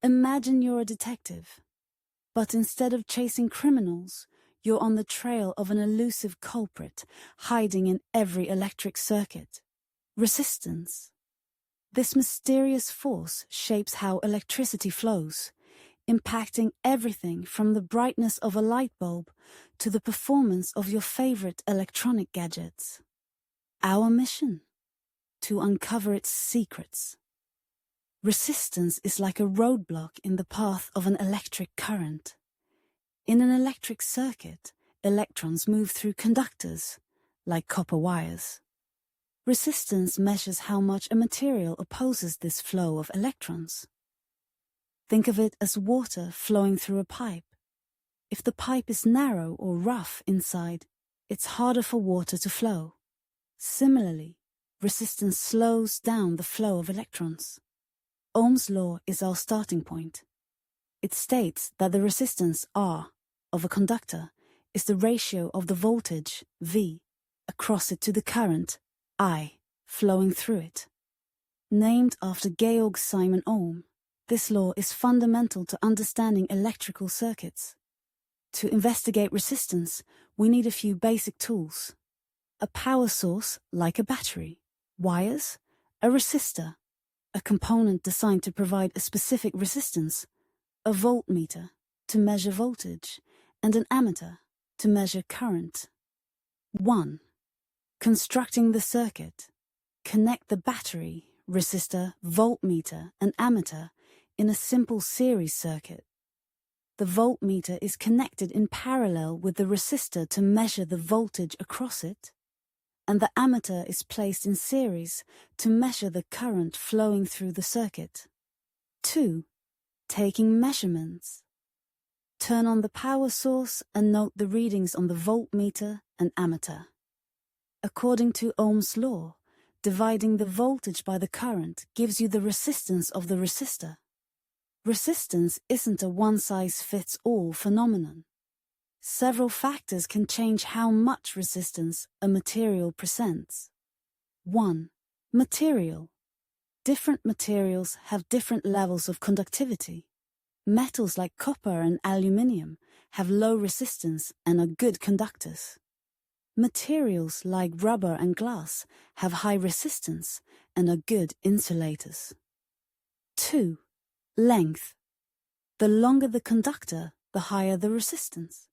Imagine you're a detective, but instead of chasing criminals, you're on the trail of an elusive culprit hiding in every electric circuit. Resistance. This mysterious force shapes how electricity flows, impacting everything from the brightness of a light bulb to the performance of your favorite electronic gadgets. Our mission? To uncover its secrets. Resistance is like a roadblock in the path of an electric current. In an electric circuit, electrons move through conductors, like copper wires. Resistance measures how much a material opposes this flow of electrons. Think of it as water flowing through a pipe. If the pipe is narrow or rough inside, it's harder for water to flow. Similarly, resistance slows down the flow of electrons. Ohm's law is our starting point. It states that the resistance R of a conductor is the ratio of the voltage, V, across it to the current, I, flowing through it. Named after Georg Simon Ohm, this law is fundamental to understanding electrical circuits. To investigate resistance, we need a few basic tools. A power source, like a battery, wires, a resistor, a component designed to provide a specific resistance, a voltmeter to measure voltage, and an ammeter to measure current. 1. Constructing the circuit. Connect the battery, resistor, voltmeter, and ammeter in a simple series circuit. The voltmeter is connected in parallel with the resistor to measure the voltage across it, and the ammeter is placed in series to measure the current flowing through the circuit. 2. Taking measurements. Turn on the power source and note the readings on the voltmeter and ammeter. According to Ohm's law, dividing the voltage by the current gives you the resistance of the resistor. Resistance isn't a one-size-fits-all phenomenon. Several factors can change how much resistance a material presents. 1. Material. Different materials have different levels of conductivity. Metals like copper and aluminium have low resistance and are good conductors. Materials like rubber and glass have high resistance and are good insulators. 2. Length. The longer the conductor, the higher the resistance.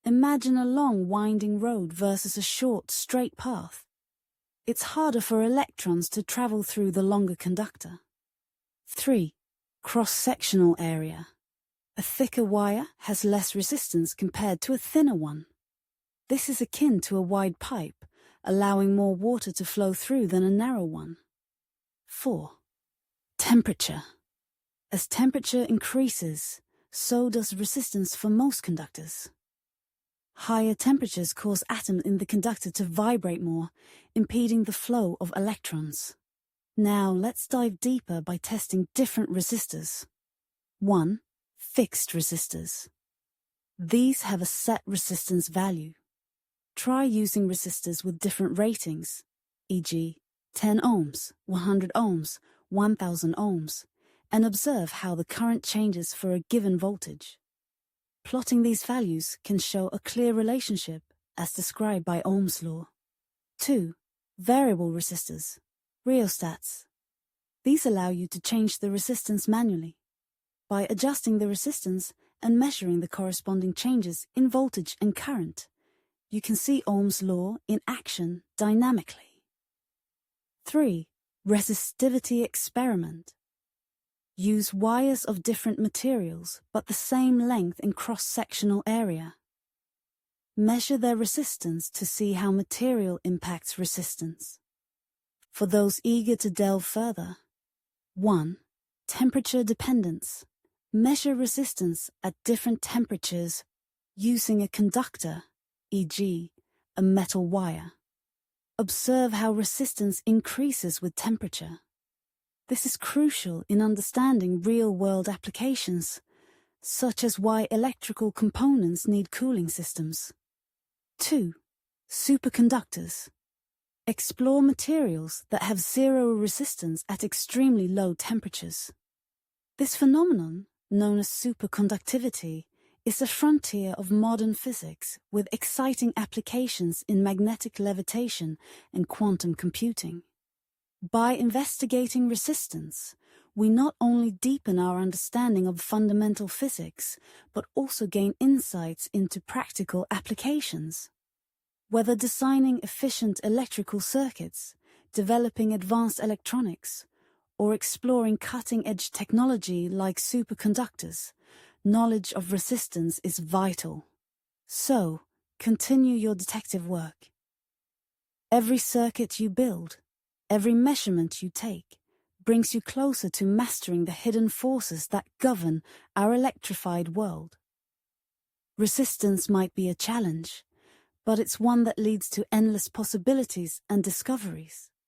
Imagine a long winding road versus a short straight path. It's harder for electrons to travel through the longer conductor. 3. Cross-sectional area. A thicker wire has less resistance compared to a thinner one. This is akin to a wide pipe, allowing more water to flow through than a narrow one. 4. Temperature. As temperature increases, so does resistance for most conductors. Higher temperatures cause atoms in the conductor to vibrate more, impeding the flow of electrons. Now let's dive deeper by testing different resistors. 1. Fixed resistors. These have a set resistance value. Try using resistors with different ratings, e.g., 10 ohms, 100 ohms, 1000 ohms, and observe how the current changes for a given voltage. Plotting these values can show a clear relationship, as described by Ohm's law. 2. Variable resistors, rheostats. These allow you to change the resistance manually. By adjusting the resistance and measuring the corresponding changes in voltage and current, you can see Ohm's law in action dynamically. 3. Resistivity experiment. Use wires of different materials but the same length in cross-sectional area. Measure their resistance to see how material impacts resistance. For those eager to delve further, 1. Temperature dependence. Measure resistance at different temperatures using a conductor, e.g., a metal wire. Observe how resistance increases with temperature. This is crucial in understanding real-world applications, such as why electrical components need cooling systems. 2. Superconductors. Explore materials that have zero resistance at extremely low temperatures. This phenomenon, known as superconductivity, is the frontier of modern physics with exciting applications in magnetic levitation and quantum computing. By investigating resistance, we not only deepen our understanding of fundamental physics, but also gain insights into practical applications. Whether designing efficient electrical circuits, developing advanced electronics, or exploring cutting-edge technology like superconductors, knowledge of resistance is vital. So, continue your detective work. Every circuit you build, every measurement you take, brings you closer to mastering the hidden forces that govern our electrified world. Resistance might be a challenge, but it's one that leads to endless possibilities and discoveries.